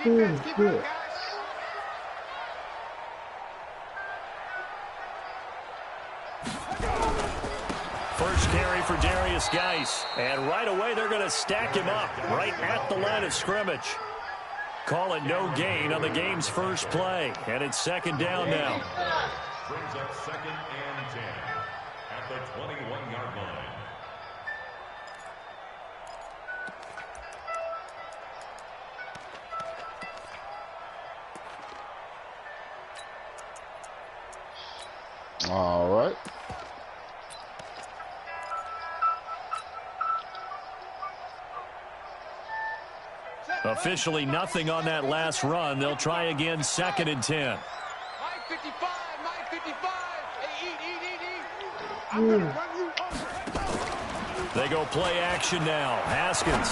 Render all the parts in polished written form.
Keep it up, guys. First carry for Darius Geis. And right away, they're going to stack him up right at the line of scrimmage. Call it no gain on the game's first play. And it's second down now. Brings up second and 10 at the 21-yard line. All right. Officially nothing on that last run. They'll try again, second and 10. 955, 955. Hey, eat. I'm going to run you over. They go play action now. Haskins.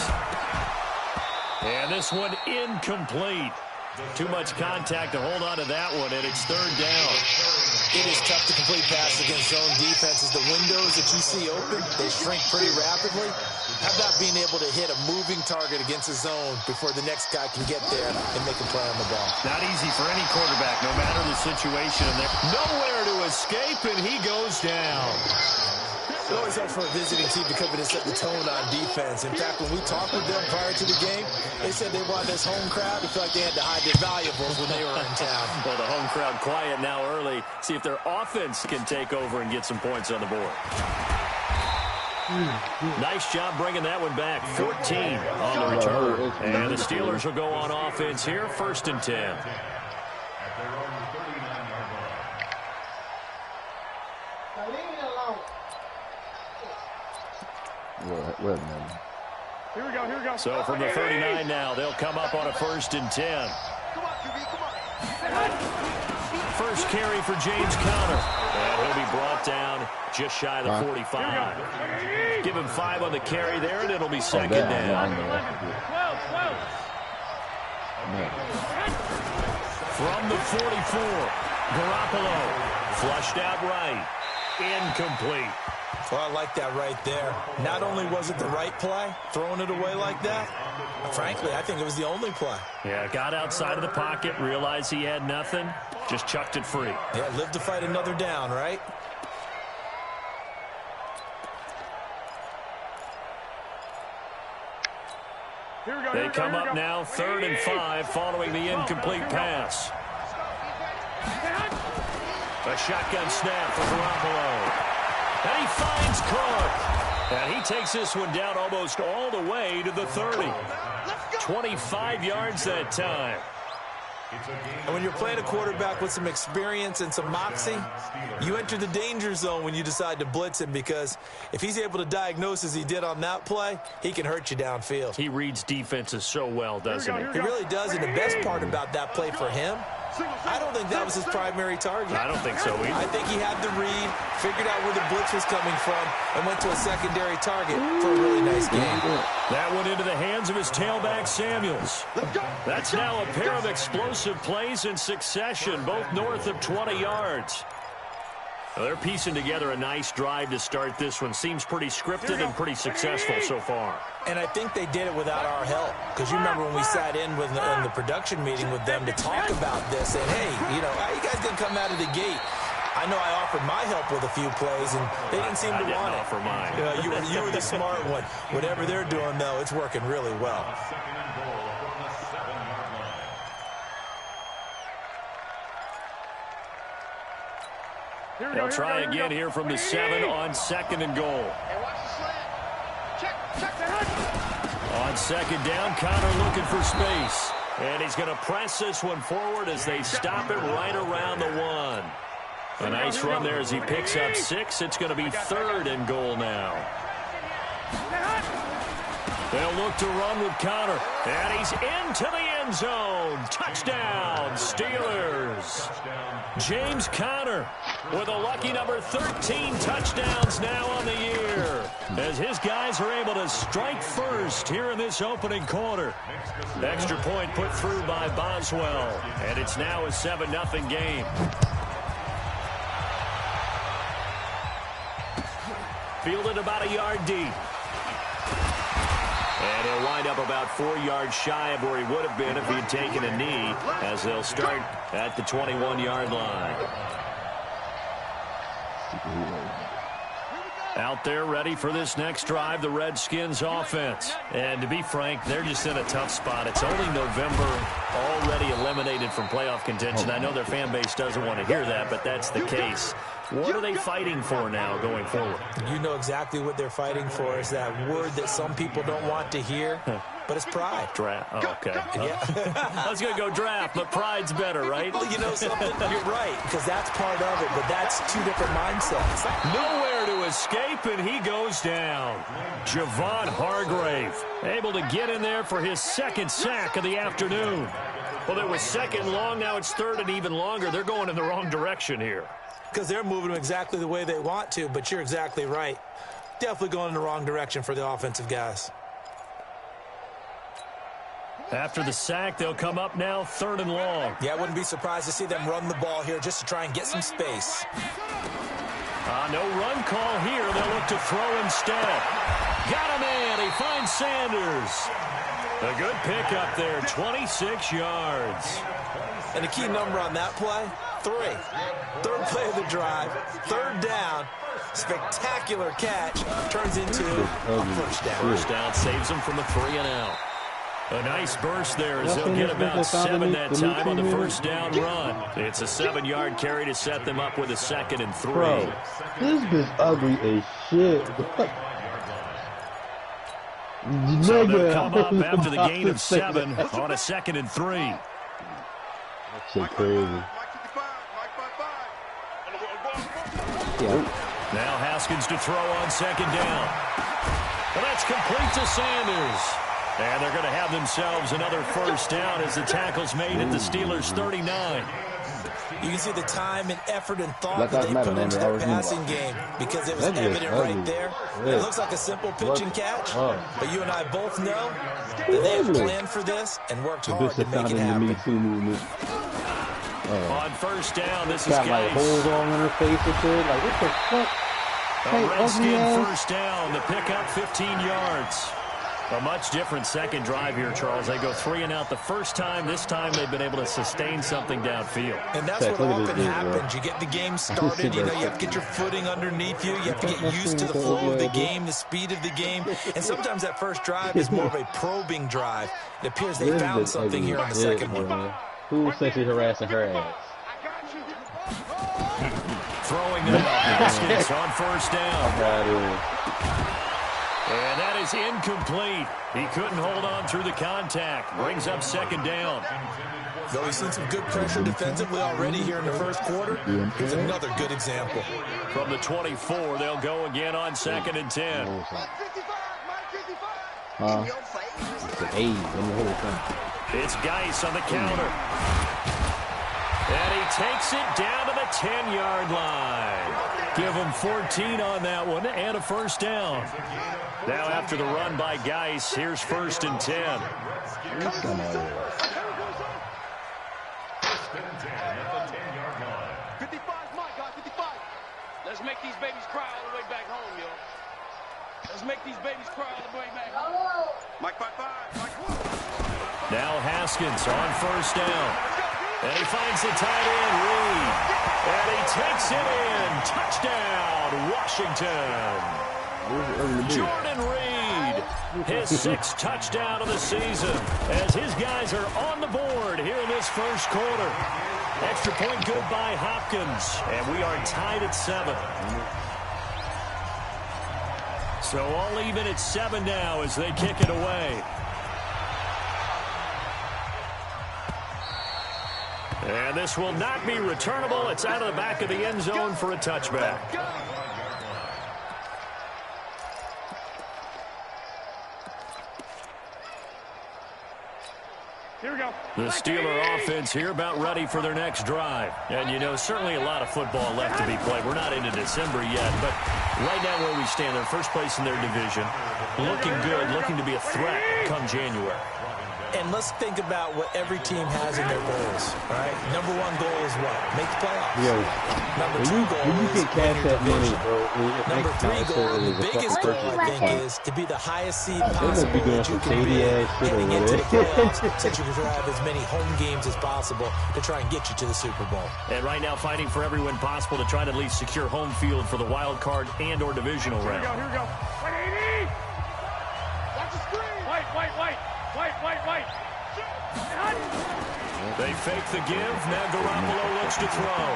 And this one incomplete. Too much contact to hold on to that one, and it's third down. It is tough to complete passes against zone defenses. The windows that you see open, they shrink pretty rapidly. How about being able to hit a moving target against a zone before the next guy can get there and make a play on the ball? Not easy for any quarterback, no matter the situation. Nowhere to escape, and he goes down. It always helps for a visiting team to come in and set the tone on defense. In fact, when we talked with them prior to the game, they said they wanted this home crowd to feel like they had to hide their valuables when they were in town. Well, the home crowd quiet now early. See if their offense can take over and get some points on the board. Nice job bringing that one back. 14 on the return. And the Steelers will go on offense here, first and 10. Wait a minute. Here we go. So from the 39 now, they'll come up on a first and 10. Come on, QB, come on. First carry for James Conner. And he'll be brought down just shy of the 45. Give him 5 on the carry there, and it'll be second down. From the 44, Garoppolo. Flushed out right. Incomplete. Well, I like that right there. Not only was it the right play, throwing it away like that, frankly, I think it was the only play. Yeah, got outside of the pocket, realized he had nothing, just chucked it free. Yeah, live to fight another down, right? They come up now, 3rd and 5, following the incomplete pass. A shotgun snap for Garoppolo. And he finds Cook. And he takes this one down almost all the way to the 30. 25 yards that time. And when you're playing a quarterback with some experience and some moxie, you enter the danger zone when you decide to blitz him, because if he's able to diagnose as he did on that play, he can hurt you downfield. He reads defenses so well, doesn't he? He really does, and the best part about that play for him, I don't think that was his primary target. I don't think so either. I think he had the read, figured out where the blitz was coming from, and went to a secondary target for a really nice game. That went into the hands of his tailback, Samuels. That's now a pair of explosive plays in succession, both north of 20 yards. Well, they're piecing together a nice drive to start this one. Seems pretty scripted and pretty successful so far. And I think they did it without our help. Because you remember when we sat in the production meeting with them to talk about this, and hey, you know, how you guys going to come out of the gate? I know I offered my help with a few plays, and they didn't seem to want it. Offer mine. You were the smart one. Whatever they're doing, though, it's working really well. They'll try again here from the 7 on 2nd and goal. Hey, watch the slant. Check that. On 2nd down, Conner looking for space. And he's going to press this one forward as they stop it right around the 1. A nice run there as he picks up 6. It's going to be 3rd and goal now. They'll look to run with Conner. And he's into the end zone. Touchdown, Steelers. James Conner with a lucky number 13 touchdowns now on the year, as his guys are able to strike first here in this opening quarter. Extra point put through by Boswell, and it's now a 7-0 game. Fielded about a yard deep. And he'll wind up about 4 yards shy of where he would have been if he had taken a knee, as they'll start at the 21-yard line. Out there ready for this next drive, the Redskins offense. And to be frank, they're just in a tough spot. It's only November, already eliminated from playoff contention. I know their fan base doesn't want to hear that, but that's the case. What are they fighting for now going forward? You know exactly what they're fighting for. Is that word that some people don't want to hear, but it's pride. Draft. Oh, okay. Yeah. I was going to go draft, but pride's better, right? Well, you know something? You're right, because that's part of it, but that's two different mindsets. Nowhere to escape, and he goes down. Javon Hargrave able to get in there for his second sack of the afternoon. Well, it was second long. Now it's third and even longer. They're going in the wrong direction here. Because they're moving them exactly the way they want to, but you're exactly right. Definitely going in the wrong direction for the offensive guys. After the sack, they'll come up now third and long. Yeah, I wouldn't be surprised to see them run the ball here just to try and get some space. No run call here. They'll look to throw instead. Got him in. He finds Sanders. A good pickup there, 26 yards. And the key number on that play, 3. Third play of the drive, third down. Spectacular catch turns into a first down. First down saves them from a 3-and-out. A nice burst there as they'll get about 7 that time on the first down run. It's a 7-yard carry to set them up with a 2nd and 3. Bro, this bitch ugly as shit. So they'll come up after the gain of 7 on a 2nd and 3. That shit crazy. Now Haskins to throw on 2nd down. Well, that's complete to Sanders. And they're going to have themselves another first down as the tackle's made at the Steelers' 39. You can see the time and effort and thought that they put into their passing game because it was evident right there. It looks like a simple pitch and catch, but you and I both know that they have planned for this and worked hard to make it happen. On first down, this is got like holes all in her face and shit. Like, what the fuck? A Redskin first down, the pickup 15 yards. A much different second drive here, Charles. They go 3-and-out the first time. This time they've been able to sustain something downfield. And that's what often happens. You get the game started. You know, you have to get your footing underneath you. You have to get used to the flow of the game, the speed of the game. And sometimes that first drive is more of a probing drive. It appears they found something here on the second one. Who's sexually harassing her ass? Throwing now. Haskins on first down. And that is incomplete. He couldn't hold on through the contact. Brings up 2nd down. Though we've seen some good pressure defensively already here in the first quarter, here's another good example. From the 24, they'll go again on 2nd and 10. It's Geis on the counter. And he takes it down to the 10-yard line. Give him 14 on that one and a first down. Now after the run by Geis, here's 1st and 10. Let's make these babies cry all the way back home, yo. Let's make these babies cry all the way back home. Mike 5-5. Now Haskins on first down. And he finds the tight end, Reed. And he takes it in. Touchdown, Washington. Jordan Reed, his 6th touchdown of the season, as his guys are on the board here in this first quarter. Extra point good by Hopkins, and we are tied at 7. So all even at 7 now as they kick it away. And this will not be returnable. It's out of the back of the end zone for a touchback. Here we go. The Steeler offense here about ready for their next drive. And, you know, certainly a lot of football left to be played. We're not into December yet, but right now where we stand, they're first place in their division. Looking good, looking to be a threat come January. And let's think about what every team has in their goals, all right? Number one goal is what? Make the playoffs. Yo, Number two goal you is can cash that money, bro. Number three goal, and the biggest goal, I think, is to be the highest seed possible that you can be getting into the playoffs so that you can have as many home games as possible to try and get you to the Super Bowl. And right now fighting for every win possible to try to at least secure home field for the wild card and or divisional round. Here we go. Wait, 80! Watch the screen! Wait. They fake the give. Now Garoppolo looks to throw.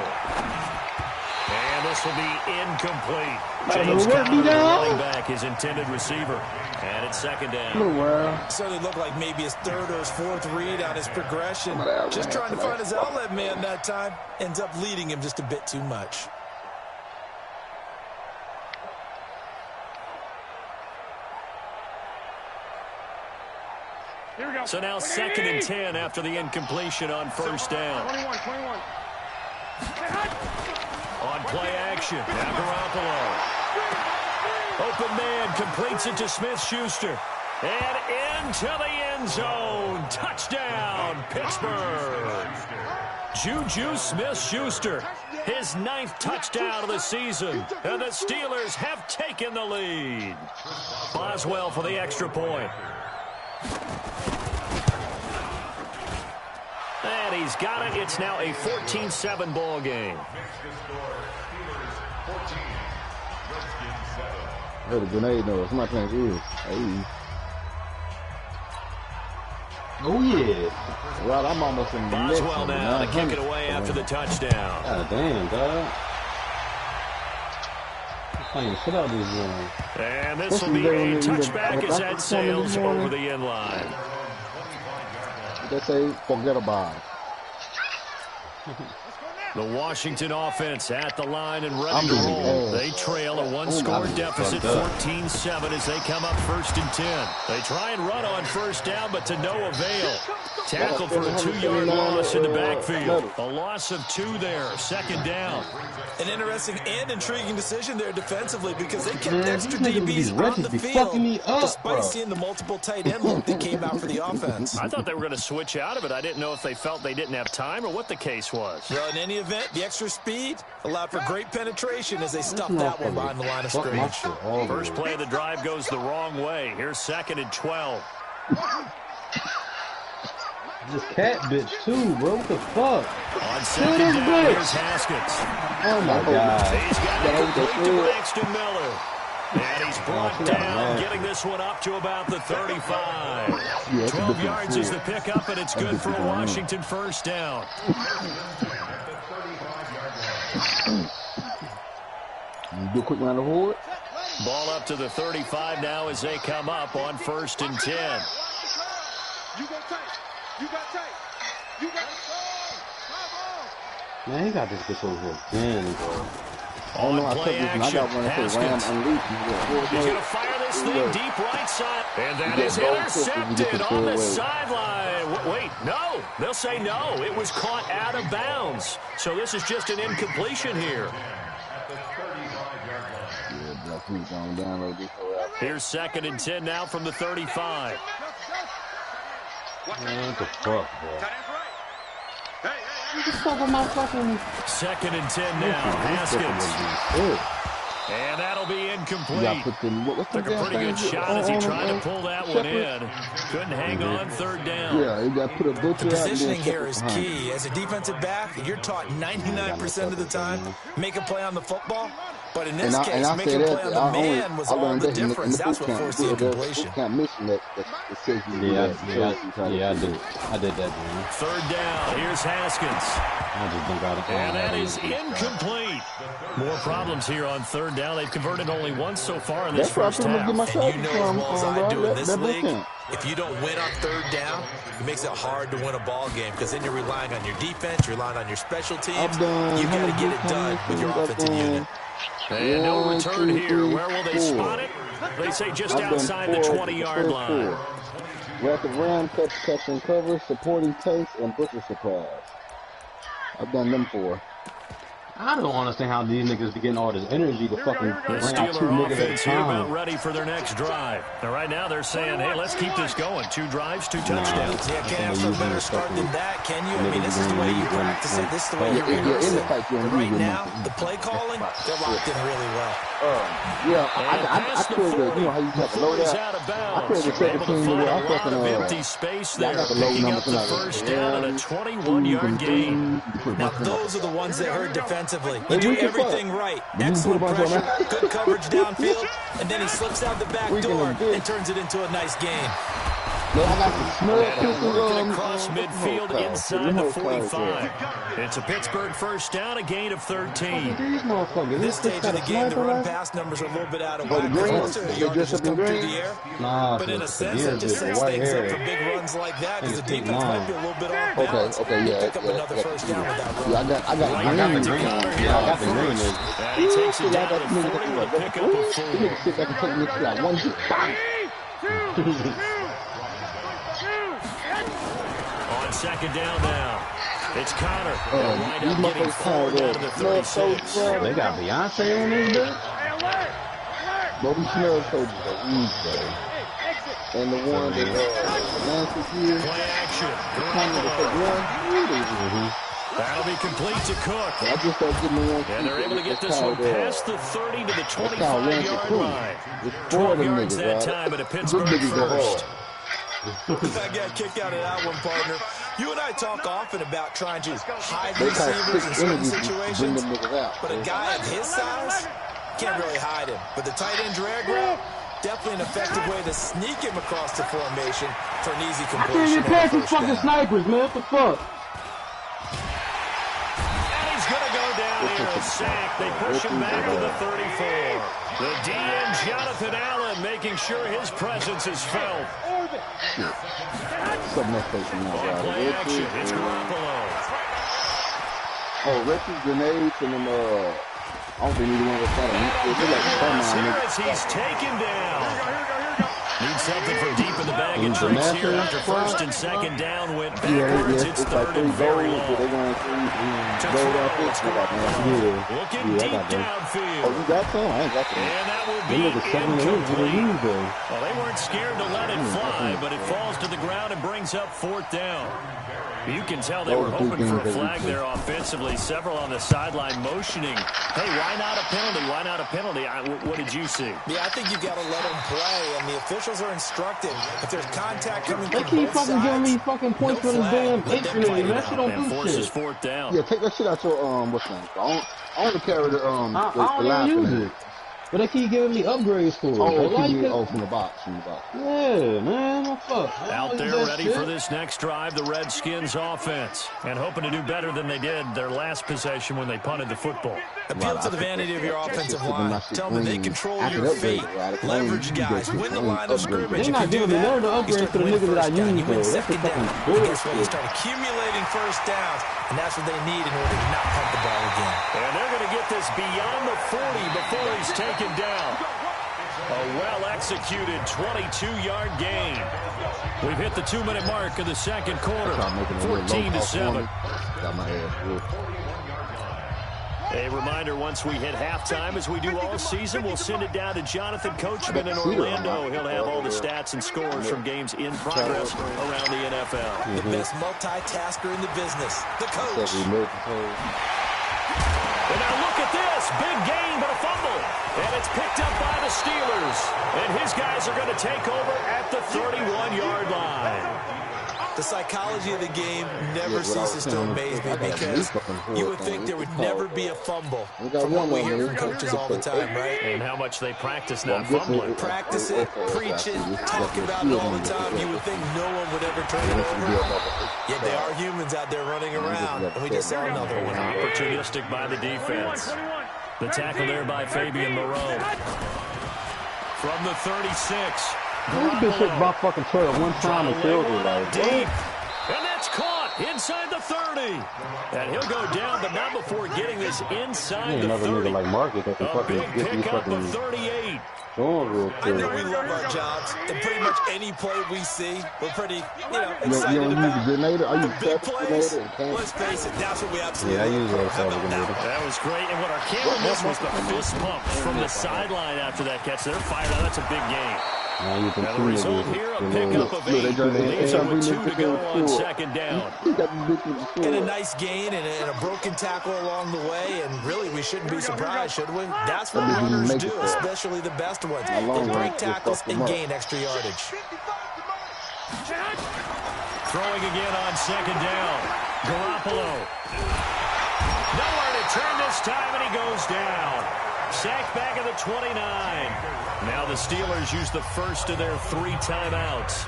And this will be incomplete. James Conner, the running back, his intended receiver. And it's second down. Certainly looked like maybe his third or his fourth read on his progression. Just trying to find his outlet man that time. Ends up leading him just a bit too much. Here we go. So now 2nd and 10 after the incompletion on first down. 21. On play action, now Garoppolo. Open man completes it to Smith-Schuster. And into the end zone. Touchdown, Pittsburgh. Juju Smith-Schuster, his 9th touchdown of the season. And the Steelers have taken the lead. Boswell for the extra point. And he's got it. It's now a 14-7 ball game. I heard a grenade though. Somebody playing good. Hey. Oh yeah. Well, I'm almost in the Boswell now to kick it away after the touchdown. God damn, dog. Playing shit out this one. And this will be a touchback as that sails over the end line. They say forget about it. The Washington offense at the line and ready to roll. They trail a one-score deficit, 14-7 as they come up 1st and 10. They try and run on first down, but to no avail. Tackled for a 2-yard loss in the backfield. A loss of 2 there, 2nd down. An interesting and intriguing decision there defensively because they kept extra DBs on the field despite seeing the multiple tight end look that came out for the offense. I thought they were going to switch out of it. I didn't know if they felt they didn't have time or what the case was. Well, in any event, the extra speed allowed for great penetration as they stuffed that one behind the line of scrimmage. First play of the drive goes the wrong way. Here's 2nd and 12. This cat bitch too, bro. What the fuck? On 2nd down, here's Haskins. Oh my god. He's got it complete to Braxton Miller. And he's brought down, getting this one up to about the 35. 12 yards is the pickup, and it's good for a Washington first down. Do a quick round of horse. Ball up to the 35 now as they come up on 1st and 10. You go tight. You got tight. You got Man, he got this bitch over here again, bro. On play action, Haskins. He's going to fire this thing deep right side. And that is intercepted on the sideline. Wait, no. They'll say no. It was caught out of bounds. So this is just an incompletion here. Here's 2nd and 10 now from the 35. What the fuck, bro? What the fuck am I fucking... 2nd and 10 now. Haskins. And that'll be incomplete. Took a pretty good shot as he tried to pull that one in. Couldn't hang on 3rd down. Yeah, you got to put a butcher out. The positioning here is key. As a defensive back, you're taught 99% of the time, make a play on the football. But in this case, making a play on the man was all the difference. That's what forced the incompletion. Yeah, I did that, man. 3rd down. Here's Haskins. And that is incomplete. More problems here on 3rd down. They've converted only once so far in this first half. And you know as well as I do in this league, if you don't win on 3rd down, it makes it hard to win a ball game because then you're relying on your defense, you're relying on your special teams. You got to get it done with your offensive unit. And no return here. Where will they spot it? They say just outside the 20-yard line. Rapid ram, catch and cover, supporting tanks, and butcher supplies. I've done them 4. I don't understand how these niggas be getting all this energy to fucking bring out 2 niggas at a time. About ready for their next drive. Now, right now they're saying, hey, let's keep this going. 2 drives, 2 touchdowns. Yeah, can't ask for a better start than that, can you? I mean, this is the way you practice it. This is the way you rehearse it. But right now, the play calling, they're locked in really well. Yeah, I created, you know how you have to load that? I created a second team where I fucking, empty space there, I got the low picking numbers up the first down and a 21-yard gain. Now, those are the ones that hurt defensively. You do everything right. Excellent pressure, good coverage downfield, and then he slips out the back door and turns it into a nice gain. Yeah, I got the small working across midfield inside the 45. It's a Pittsburgh first down, a gain of 13. This stage of the game, the run-pass numbers are a little bit out of whack. Most of the yardage just come through the air. But in a sense, it just sets things up for big runs like that because the defense might be a little bit off balance. Pick up another first down with that run. I got the green. He takes it down at 40 with a pickup of 4. Sit back and take me to that one hit. On second down now. It's Connor. They'll wind up getting 4 down to the 36. They got Beyonce on this bitch? Bobby Snell soldiers are easy. And the one that last year. Play action. That'll be complete to Cook. I just started getting the one. And they're able to get this one past the 30 to the 25-yard line. 12 yards that time at a Pittsburgh first. I got kicked out of that one, partner. You and I talk often about trying to hide receivers in certain situations, but a guy of his size can't really hide him. But the tight end drag route, definitely an effective way to sneak him across the formation for an easy completion. I can't get past these fucking snipers, man. What the fuck? And he's going to go down here, a sack. They push him back to the 34. The DN, Jonathan Allen, making sure his presence is felt. Play action. It's Garoppolo. Oh, Richie, grenades, and then, I don't think either one of us got him. He's taken down. Needs something from deep in the bag of tricks here after first and second down went backwards. It's third and very long. Looking deep downfield. Oh, you got some? I ain't got some. And that will be incomplete. Well, they weren't scared to let it fly, but it falls to the ground and brings up 4th down. You can tell they were hoping for a flag there offensively. Several on the sideline motioning. Hey, why not a penalty? Why not a penalty? What did you see? Yeah, I think you got to let them play, and the officials are instructed. If there's contact coming from both sides, they keep fucking giving me fucking points for this damn instrument. That shit don't do forces shit. 4th down. Yeah, take that shit out your what's that? I only carry the I don't even use it. But they keep giving me upgrades for it. From the box. Yeah, man, what the fuck? Out there ready for this next drive, the Redskins offense. And hoping to do better than they did their last possession when they punted the football. Appeal to the vanity of your offensive line. Tell them they control your fate. Leverage guys. Win the line of scrimmage. They're not giving me none of the upgrades to the niggas that I use, though. That's the fucking bullshit. Guess what? You start accumulating first downs, and that's what they need in order to not punt the ball again. And they're going to get this beyond the 40 before he's taken down. A well-executed 22-yard gain. We've hit the 2-minute mark of the second quarter. 14-7. A reminder, once we hit halftime, as we do all season, we'll send it down to Jonathan Coachman in Orlando. He'll have all the stats and scores from games in progress around the NFL. The best multitasker in the business, the coach. And now look at this. Big gain, but a fumble. And it's picked up by the Steelers. And his guys are going to take over at the 31-yard line. The psychology of the game never ceases to amaze me because you would think there would never be a fumble from what we hear from coaches all the time, right? And how much they practice not fumbling. Practice it, preach it, talk about it all the time. You would think no one would ever turn it over. Yet they are humans out there running around, and we just saw another one. Opportunistic by the defense. The tackle there by Fabian Moreau. From the 36. This bitch hit my fucking trail one time and killed her. Like, deep. And that's caught inside the 30. And he'll go down, but not before getting this inside the 30. Nigga like Marcus that can a fucking big get these pickup fucking of 38. going real I know quick. we love our jobs, and pretty much any play we see, we're pretty, excited You don't use a grenade? Are you the big plays, grenade? let's face it, that's what we absolutely Yeah, I use look those for. How about that? That was great. And what our camera missed was the fist pumps from the sideline after that catch. They're fired out. That's a big game. Man, And the result here, a pickup of 8. Leaves it with 2 to go on second down. And a nice gain and a broken tackle along the way, and really we shouldn't be surprised, should we? That's what runners do, especially the best ones. They break tackles and gain extra yardage. Throwing again on second down. Garoppolo. Nowhere to turn this time, and he goes down. Sacked back at the 29. Now the Steelers use the first of their 3 timeouts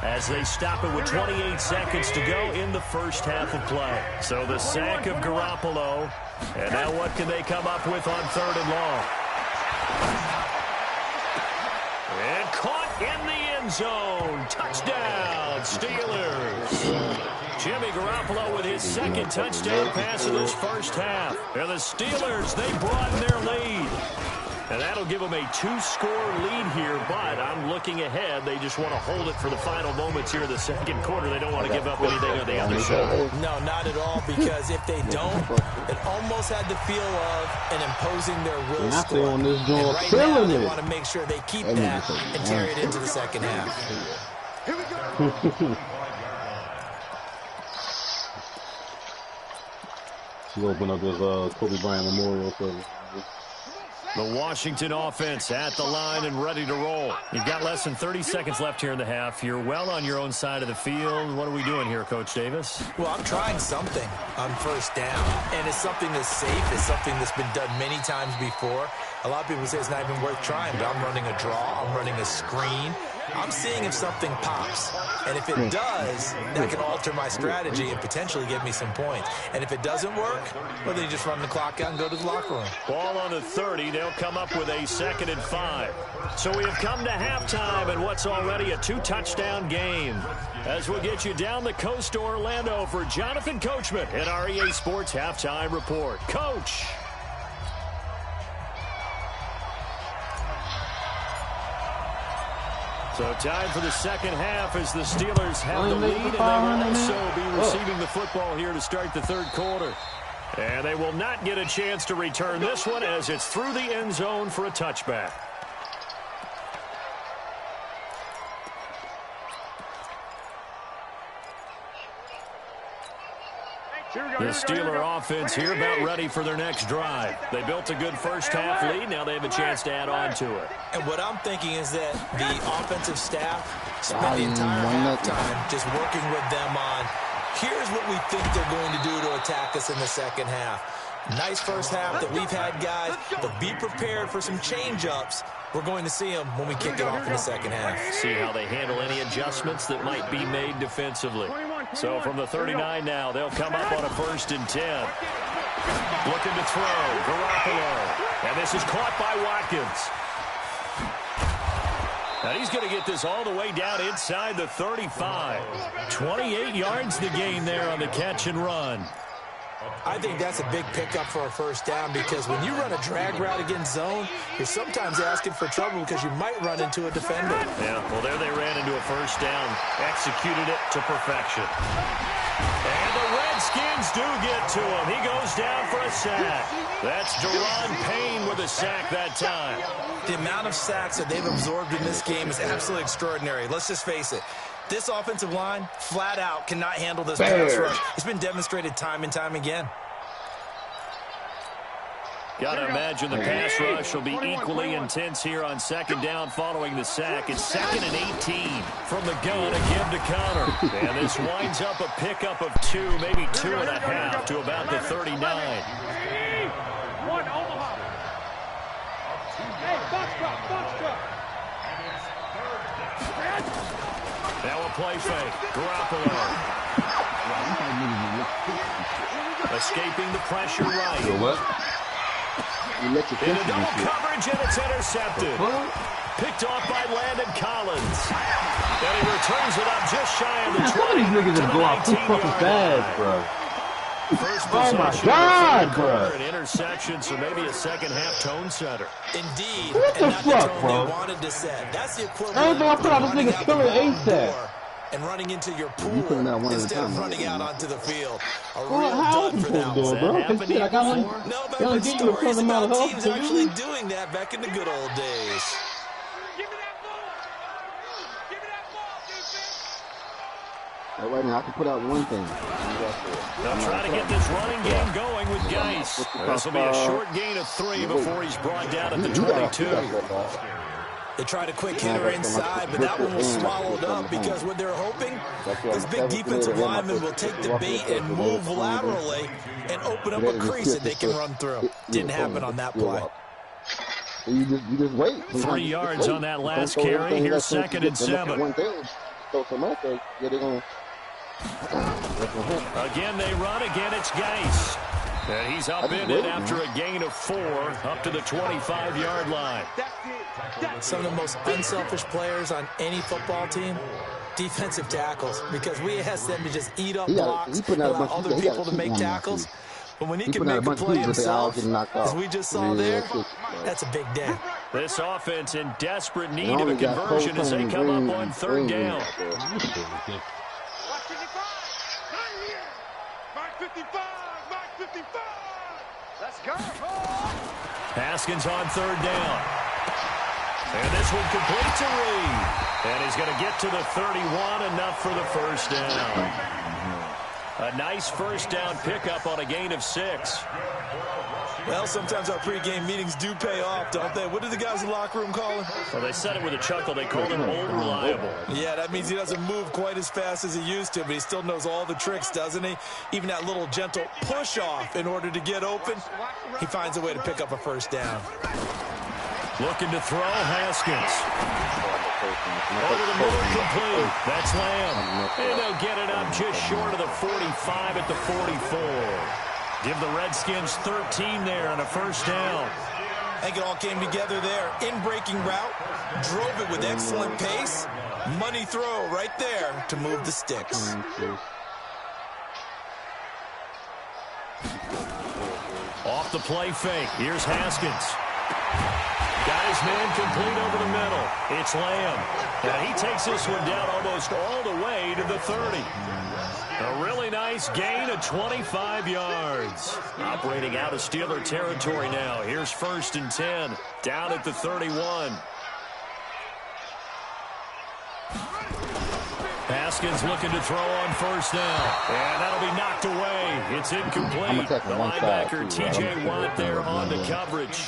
as they stop it with 28 seconds to go in the first half of play. So the sack of Garoppolo. And now what can they come up with on 3rd and long? And caught in the end zone. Touchdown, Steelers. Jimmy Garoppolo with his 2nd touchdown pass of this first half. And the Steelers, they broaden their lead. And that'll give them a 2-score lead here, but I'm looking ahead. They just want to hold it for the final moments here in the second quarter. They don't want to give up anything on the other side. No, not at all, because if they don't, it almost had the feel of an imposing their will score. On this And joint, right now, killing they it. want to make sure they keep that and carry it into the second half. She opened up his Kobe Bryant Memorial Service. The Washington offense at the line and ready to roll. You've got less than 30 seconds left here in the half. You're well on your own side of the field. What are we doing here, Coach Davis? Well, I'm trying something on first down, and it's something that's safe. It's something that's been done many times before. A lot of people say it's not even worth trying, but I'm running a draw. I'm running a screen. I'm seeing if something pops. And if it does, that can alter my strategy and potentially get me some points. And if it doesn't work, well, then you just run the clock out and go to the locker room. Ball on the 30. They'll come up with a 2nd and 5. So we have come to halftime and what's already a 2-touchdown game. As we'll get you down the coast to Orlando for Jonathan Coachman at our EA Sports Halftime Report. Coach. So time for the second half as the Steelers have the lead, and they will also be receiving the football here to start the 3rd quarter. And they will not get a chance to return this one as it's through the end zone for a touchback. The Steeler offense here about ready for their next drive. They built a good first half lead. Now they have a chance to add on to it. And what I'm thinking is that the offensive staff spent the entire halftime just working with them on, here's what we think they're going to do to attack us in the second half. Nice first half that we've had, guys, but be prepared for some change-ups. We're going to see them when we kick it off in the second half. See how they handle any adjustments that might be made defensively. So from the 39 now, they'll come up on a 1st and 10. Looking to throw, Garoppolo. And this is caught by Watkins. And he's going to get this all the way down inside the 35. 28 yards the gain there on the catch and run. I think that's a big pickup for a first down because when you run a drag route against zone, you're sometimes asking for trouble because you might run into a defender. Yeah, well, there they ran into a first down, executed it to perfection. And the Redskins do get to him. He goes down for a sack. That's Deron Payne with a sack that time. The amount of sacks that they've absorbed in this game is absolutely extraordinary. Let's just face it. This offensive line, flat out, cannot handle this pass rush. It's been demonstrated time and time again. Got to imagine the pass rush will be equally intense here on second down following the sack. It's 2nd and 18 from the gun, a give to Connor. And this winds up a pickup of 2, maybe 2.5 to about the 39. One Omaha. Hey, box drop. Now a play fake. Garoppolo. Escaping the pressure right. What? In a double coverage, and it's intercepted. Picked off by Landon Collins. And he returns it up just shy of the 20. These niggas just go out too fucking fast, bro. First Oh my possession God, of the third quarter, an interception, so maybe a second-half tone setter. Indeed, What the and not the fuck, tone bro? they wanted to set. That's the equivalent Everything I of put out, this running nigga out the killing wrong ASAP. door and running into your You putting pool that one at a instead time. of running out onto the field. A Well, real how dud else for you that supposed to do one. it, bro? That Because happened shit, to like you I only, before? No, but they I've only heard give you a stories certain amount about of help teams to actually use. doing that back in the good old days. Give me that ball. Give me that ball, defense. Right now, I can put out one thing. They'll try to get this running game going with Geis. This will be a short gain of 3 before he's brought down at the 22. They tried a quick hitter inside, but that one was swallowed up because what they're hoping, this big defensive lineman will take the bait and move laterally and open up a crease that they can run through. Didn't happen on that play. You just wait. 3 yards on that last carry. Here's 2nd and 7. One thing, so much, yeah, they're going Again, they run. Again, it's Geis. And he's upended after a gain of 4 up to the 25-yard line. Some of the most unselfish players on any football team, defensive tackles, because we ask them to just eat up blocks and allow other people to make tackles. But when he can make a play himself, as we just saw there, that's a big day. This offense in desperate need of a conversion as they come up on 3rd down. 55. Let's go. Haskins on 3rd down. And this one complete to Reed. And he's going to get to the 31, enough for the first down. A nice first down pickup on a gain of 6. Well, sometimes our pregame meetings do pay off, don't they? What do the guys in the locker room call him? Well, they said it with a chuckle. They called him old reliable. Yeah, that means he doesn't move quite as fast as he used to, but he still knows all the tricks, doesn't he? Even that little gentle push-off in order to get open, he finds a way to pick up a first down. Looking to throw, Haskins. Over the middle, complete. That's Lamb. And they'll get it up just short of the 45 at the 44. Give the Redskins 13 there on a first down. I think it all came together there. In-breaking route, drove it with excellent pace. Money throw right there to move the sticks. Off the play fake. Here's Haskins. Got his man complete over the middle. It's Lamb. And he takes this one down almost all the way to the 30. A really nice gain of 25 yards. Operating out of Steeler territory now. Here's 1st and 10. Down at the 31. Haskins looking to throw on first down. And that'll be knocked away. It's incomplete. The linebacker, T.J. Watt, there on the coverage.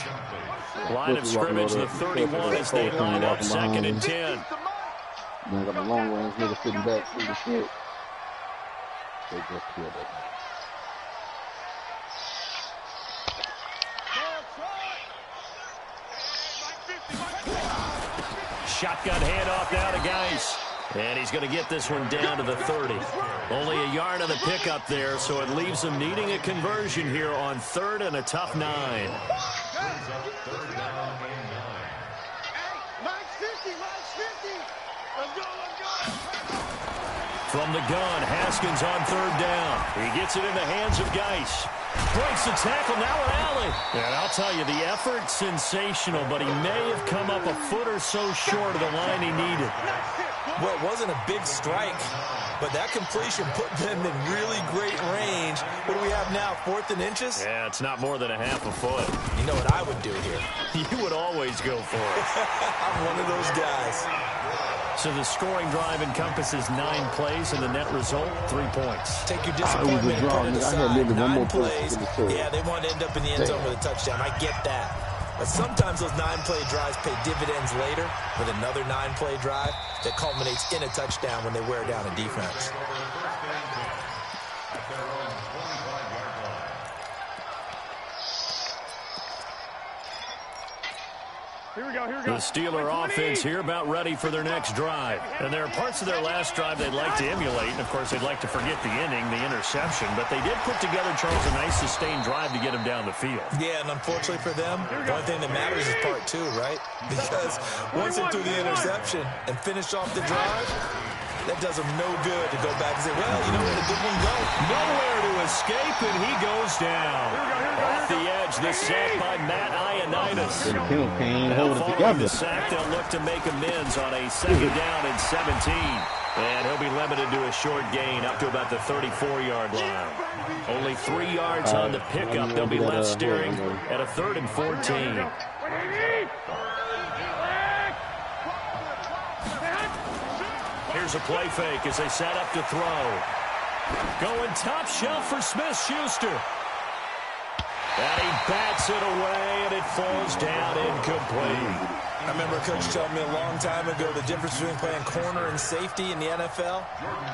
Line of scrimmage, the 31 as they line up 2nd and 10. Man, got the long range nigga sitting back through the shit. They just killed it. Shotgun handoff now to Geis. And he's going to get this one down to the 30. Only a yard on the pickup there, so it leaves them needing a conversion here on 3rd and a tough 9. From the gun, Haskins on 3rd down. He gets it in the hands of Geis. Breaks the tackle, now an alley. And I'll tell you, the effort, sensational, but he may have come up a foot or so short of the line he needed. Well, it wasn't a big strike, but that completion put them in really great range. What do we have now, 4th and inches? Yeah, it's not more than a half a foot. You know what I would do here? You would always go for it. I'm one of those guys. So the scoring drive encompasses 9 plays, and the net result, 3 points. Take your disappointment and put it aside. 9 plays. Yeah, they want to end up in the end zone with a touchdown. I get that. But sometimes those 9-play drives pay dividends later with another 9-play drive that culminates in a touchdown when they wear down a defense. Here we go. The Steeler offense here about ready for their next drive. And there are parts of their last drive they'd like to emulate. And, of course, they'd like to forget the inning, the interception. But they did put together, Charles, a nice sustained drive to get him down the field. Yeah, and unfortunately for them, the only thing that matters is part 2, right? Because once they threw the interception and finished off the drive, That does him no good to go back and say, well, you know where the good one go. Nowhere to escape, and he goes down. Off the edge, the sack by Matt Ioannidis. Now following the sack, they'll look to make amends on a 2nd down and 17. And he'll be limited to a short gain up to about the 34-yard line. Only 3 yards on the pickup. They'll be left steering at a 3rd and 14. Here's a play fake as they set up to throw. Going top shelf for Smith-Schuster. And he bats it away, and it falls down incomplete. I remember a coach telling me a long time ago the difference between playing corner and safety in the NFL.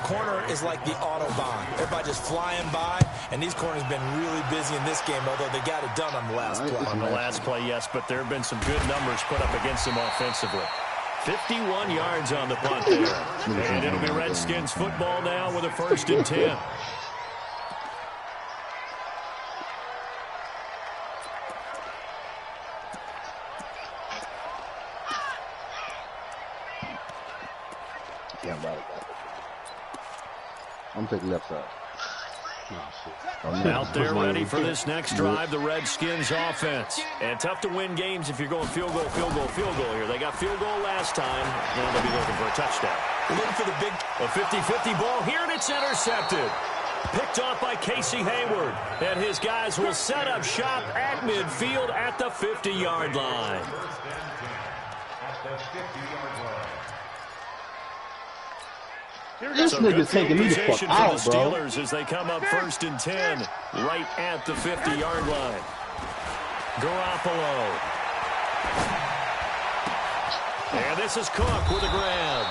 Corner is like the Autobahn. Everybody just flying by, and these corners have been really busy in this game, although they got it done on the last play. On the last play, yes, but there have been some good numbers put up against them offensively. 51 yards on the punt there. And it'll be Redskins football now with a 1st and 10. Yeah, right. I'm taking left side. Out there ready for this next drive, the Redskins offense. And tough to win games if you're going field goal, field goal, field goal here. They got field goal last time. Now they'll be looking for a touchdown. Looking for the big... A 50-50 ball here, and it's intercepted. Picked off by Casey Hayward. And his guys will set up shop at midfield at the 50-yard line. This nigga's taking me the fuck out, for the bro. Steelers as they come up 1st and 10 right at the 50-yard line. Garoppolo. And this is Cook with a grab.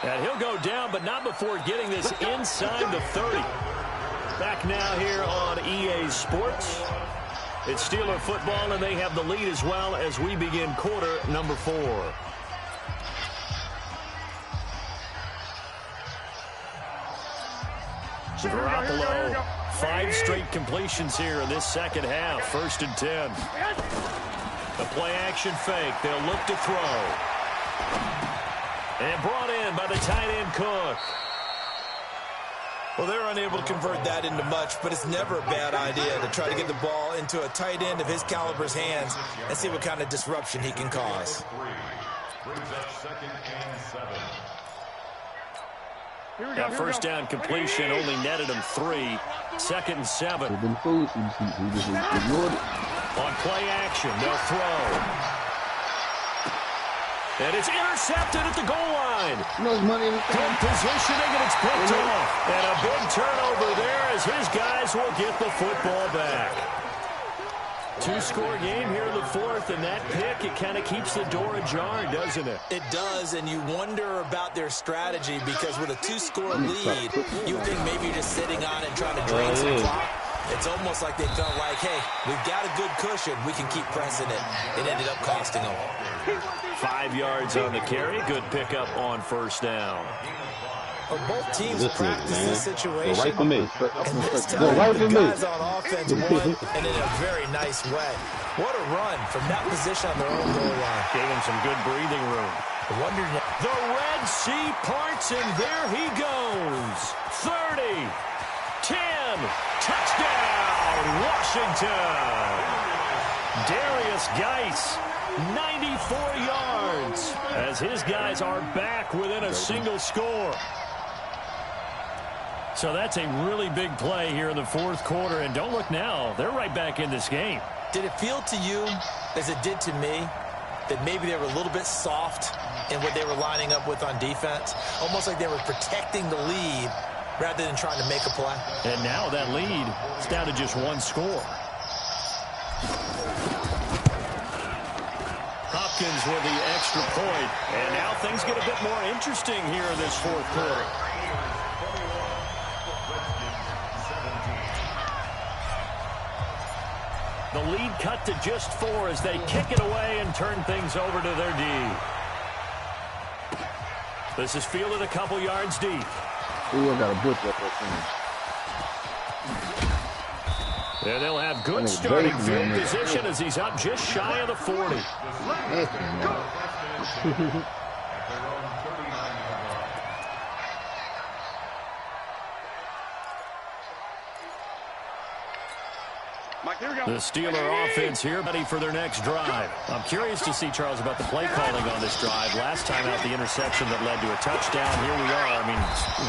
And he'll go down, but not before getting this inside the 30. Back now here on EA Sports. It's Steeler football, and they have the lead as well as we begin quarter number 4. Garoppolo, 5 straight completions here in this second half. 1st and 10. The play action fake. They'll look to throw. And brought in by the tight end Cook. Well, they're unable to convert that into much, but it's never a bad idea to try to get the ball into a tight end of his caliber's hands and see what kind of disruption he can cause. That 1st down completion only netted him 3. 2nd and 7. Been foolish. He just ignored it. On play action, they'll throw. And it's intercepted at the goal line. No money in the Good positioning, and it's picked off. And a big turnover there as his guys will get the football back. 2-score game here in the 4th, and that pick, it kind of keeps the door ajar, doesn't it? It does, and you wonder about their strategy because with a 2-score lead, you would think maybe you're just sitting on it trying to drain some clock. It's almost like they felt like, hey, we've got a good cushion. We can keep pressing it. It ended up costing them. 5 yards on the carry. Good pickup on 1st down. Well, both teams practice this situation. Go right for me. And this time, Go right for the me. guys on offense won, and in a very nice way. What a run from that position on their own goal line. Gave him some good breathing room. I wonder now. The Red Sea parts, and there he goes. 30, 10, touchdown, Washington. Darius Geis, 94 yards, as his guys are back within a single score. So that's a really big play here in the 4th quarter, and don't look now, they're right back in this game. Did it feel to you, as it did to me, that maybe they were a little bit soft in what they were lining up with on defense? Almost like they were protecting the lead rather than trying to make a play. And now that lead is down to just 1 score. Hopkins with the extra point, and now things get a bit more interesting here in this 4th quarter. The lead cut to just 4 as they kick it away and turn things over to their D. This is fielded a couple yards deep. Ooh, I got a butcher up there. And they'll have good starting field position as he's up just shy of the 40. The Steeler offense here, ready for their next drive. I'm curious to see, Charles, about the play calling on this drive. Last time out, the interception that led to a touchdown. Here we are. I mean,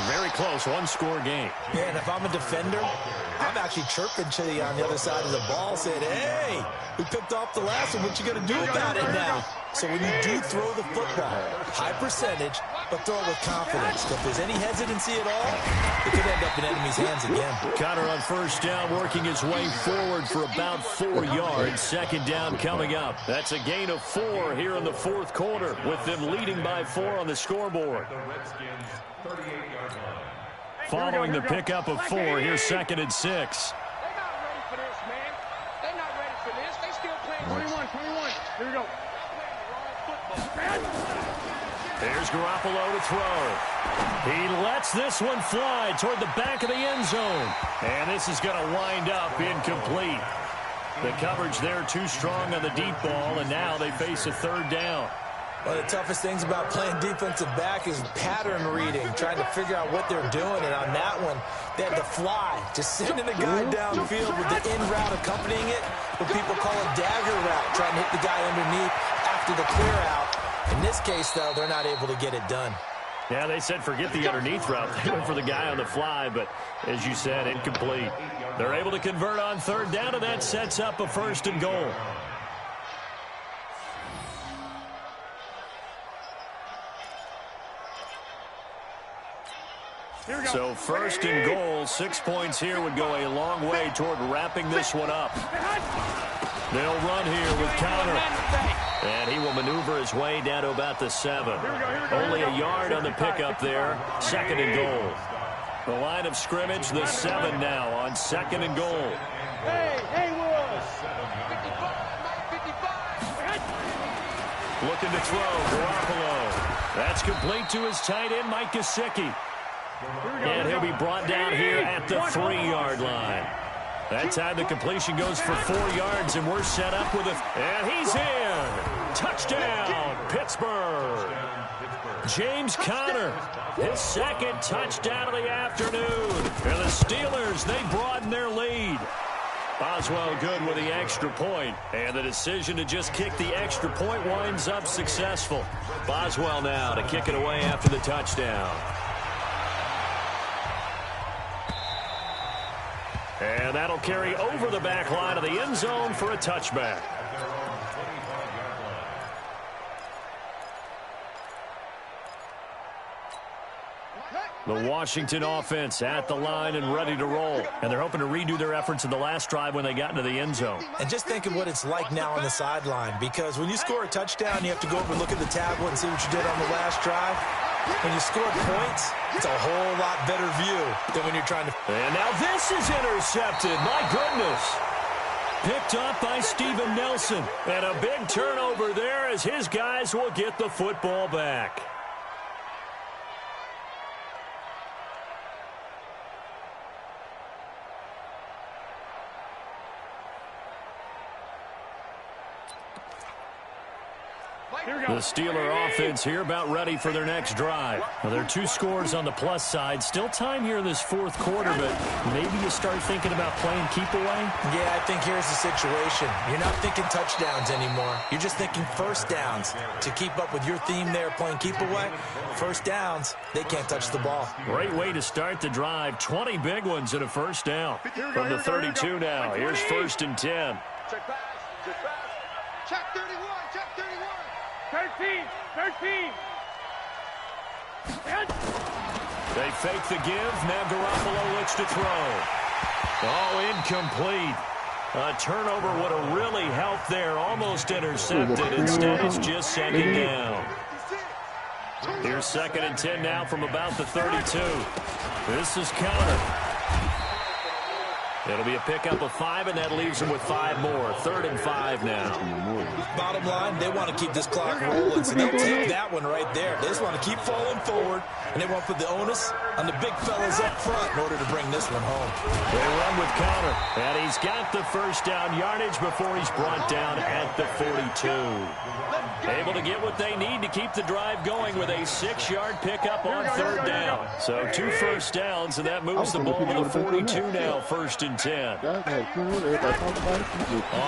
very close, one-score game. Yeah, and if I'm a defender, I'm actually chirping to you on the other side of the ball, saying, hey, we picked off the last one. What you going to do about it now? So when you do throw the football, high percentage, but throw it with confidence. So if there's any hesitancy at all, it could end up in enemy's hands again. Connor on first down, working his way forward for about 4 yards. Second down coming up. That's a gain of 4 here in the fourth quarter, with them leading by 4 on the scoreboard. Following the pickup of 4, here's 2nd and 6. They're not ready for this, man. They're not ready for this. They still playing 21. Here we go. There's Garoppolo to throw. He lets this one fly toward the back of the end zone. And this is going to wind up incomplete. The coverage there too strong on the deep ball, and now they face a 3rd down. One of the toughest things about playing defensive back is pattern reading, trying to figure out what they're doing. And on that one, they had to fly, just sending a guy downfield with the in route accompanying it, what people call a dagger route, trying to hit the guy underneath after the clear out. In this case, though, they're not able to get it done. Yeah, they said forget the underneath route. They went for the guy on the fly, but as you said, incomplete. They're able to convert on 3rd down, and that sets up a 1st and goal. So 1st and goal, 6 points here would go a long way toward wrapping this one up. They'll run here with Connor. And he will maneuver his way down to about the 7. Only a yard on the pickup there. 2nd and goal. The line of scrimmage, the 7 now on 2nd and goal. Hey, Will. 55. Looking to throw, Garoppolo. That's complete to his tight end, Mike Gesicki. And he'll be brought down here at the 3-yard line. That time the completion goes for 4 yards, and we're set up with and he's in. Touchdown, Pittsburgh. James Conner, his 2nd touchdown of the afternoon. And the Steelers, they broaden their lead. Boswell good with the extra point, and the decision to just kick the extra point winds up successful. Boswell now to kick it away after the touchdown. And that'll carry over the back line of the end zone for a touchback. The Washington offense at the line and ready to roll. And they're hoping to redo their efforts in the last drive when they got into the end zone. And just think of what it's like now on the sideline, because when you score a touchdown, you have to go over and look at the tablet and see what you did on the last drive. When you score points, it's a whole lot better view than when you're trying to... And now this is intercepted. My goodness. Picked up by Steven Nelson. And a big turnover there as his guys will get the football back. The Steeler offense here about ready for their next drive. Well, there are 2 scores on the plus side. Still time here in this fourth quarter, but maybe you start thinking about playing keep away? Yeah, I think here's the situation. You're not thinking touchdowns anymore. You're just thinking first downs. To keep up with your theme there, playing keep away, first downs, they can't touch the ball. Great way to start the drive. 20 big ones and a first down. From the 32 now. Here's 1st and 10. Check pass. Check 31. 13. They fake the give. Now Garoppolo looks to throw. Oh, incomplete. A turnover would have really helped there. Almost intercepted. Instead, it's just 2nd down. Here's 2nd and 10 now from about the 32. This is Connor. It'll be a pickup of 5, and that leaves them with 5 more. 3rd and 5 now. Bottom line, they want to keep this clock rolling, so they'll take that one right there. They just want to keep falling forward, and they want to put the onus on the big fellas up front in order to bring this one home. They run with counter, and he's got the first down yardage before he's brought down at the 42. Able to get what they need to keep the drive going with a 6-yard pickup on 3rd down. So 2 first downs, and that moves the ball to the 42 now, 1st and 10. On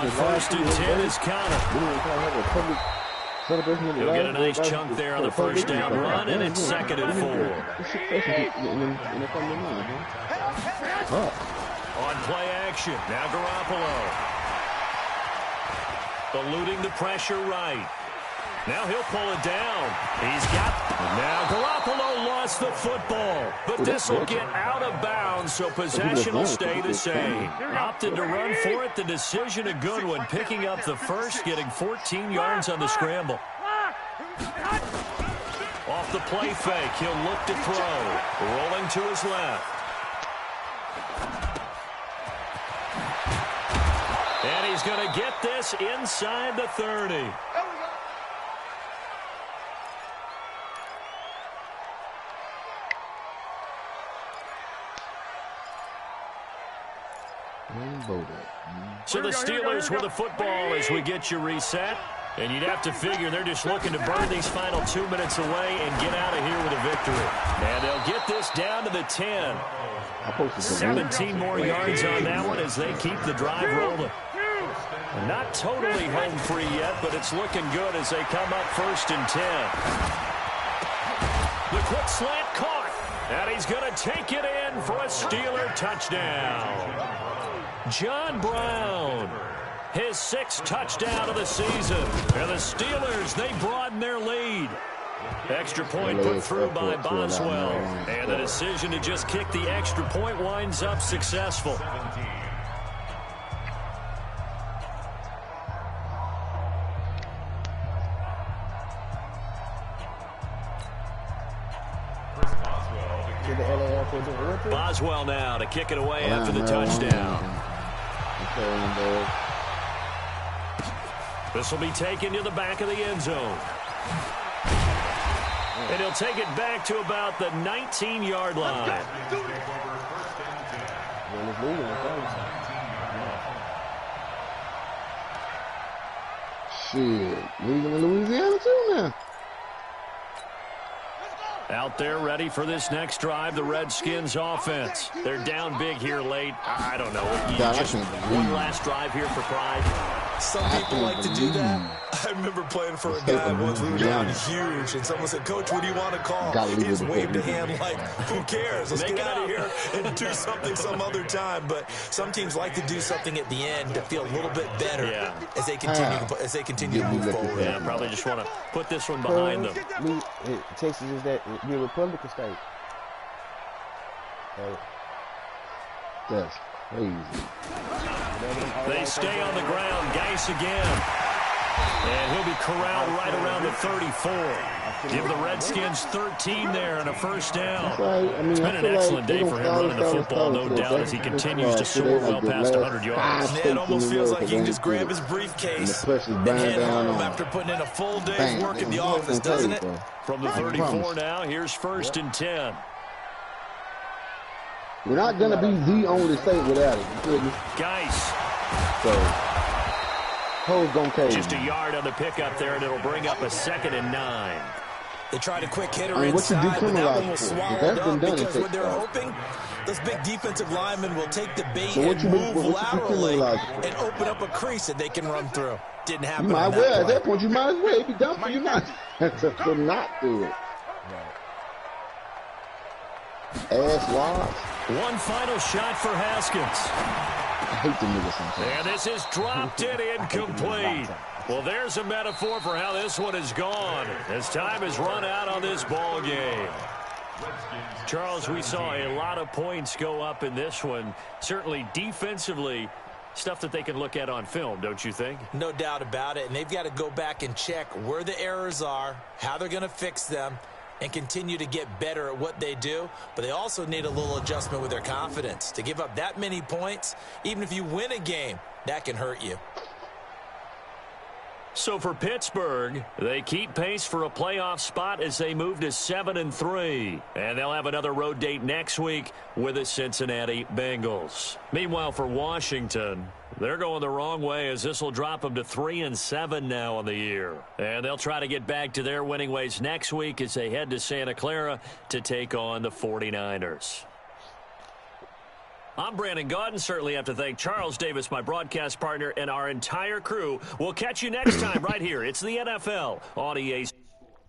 1st and 10 is counter. He'll get a nice chunk there on the first down run, and it's 2nd and 4. On play action, now Garoppolo. Eluding the pressure right. Now he'll pull it down. He's got... Now Garoppolo lost the football, but this will get out of bounds, so possession will stay the same. Opted to run for it. The decision a good one, picking up the first, getting 14 yards on the scramble. Off the play fake, he'll look to throw. Rolling to his left. And he's going to get this inside the 30. So the Steelers with the football as we get you reset. And you'd have to figure they're just looking to burn these final 2 minutes away and get out of here with a victory. And they'll get this down to the 10. 17 more yards on that one as they keep the drive rolling. Not totally home free yet, but it's looking good as they come up 1st and 10. The quick slant caught. And he's going to take it in for a Steeler touchdown. John Brown, his 6th touchdown of the season. And the Steelers, they broaden their lead. Extra point put through by Boswell. And the decision to just kick the extra point winds up successful. Boswell now to kick it away after the touchdown. This will be taken to the back of the end zone. And he'll take it back to about the 19-yard line. Shit, leaving in Louisiana too now. Out there ready for this next drive, the Redskins offense. They're down big here late. I don't know. Just one last drive here for pride. Some people like to do that. I remember playing for a guy once. We were down huge, and someone said, "Coach, what do you want to call?" He just waved a hand like, "Who cares? Let's get out of here and do something some other time." But some teams like to do something at the end to feel a little bit better as they continue to move forward. Yeah, probably just want to put this one behind them. Texas is that we're a Republican state. That's crazy. They stay on the ground. Geis again. And he'll be corralled right around the 34. Give the Redskins 13 there and a first down. It's been an excellent day for him running the football, no doubt, as he continues to soar well past 100 yards. It almost feels like he can just grab his briefcase and head home after putting in a full day's work in the office, doesn't it? From the 34 now, here's 1st and 10. We're not going to be the only state without it. Geis. So, just a yard on the pickup there, and it'll bring up a 2nd and 9. They tried a quick hitter inside, but that one was swallowed up because what they're hoping, those big defensive linemen will take the bait and move laterally and open up a crease that they can run through. Didn't happen. You might well, at that point, you might as well. It'd be dumb for you not to not do it. Ass lost. One final shot for Haskins. I hate the niggas sometimes. And this is dropped in incomplete. Well, there's a metaphor for how this one is gone as time has run out on this ball game. Charles, we saw a lot of points go up in this one. Certainly defensively, stuff that they can look at on film, don't you think? No doubt about it. And they've got to go back and check where the errors are, how they're going to fix them, and continue to get better at what they do. But they also need a little adjustment with their confidence. To give up that many points, even if you win a game, that can hurt you. So for Pittsburgh, they keep pace for a playoff spot as they move to 7-3. And they'll have another road date next week with the Cincinnati Bengals. Meanwhile, for Washington, they're going the wrong way as this will drop them to 3-7 now on the year. And they'll try to get back to their winning ways next week as they head to Santa Clara to take on the 49ers. I'm Brandon Gaudin. Certainly have to thank Charles Davis, my broadcast partner, and our entire crew. We'll catch you next time right here. It's the NFL on EA.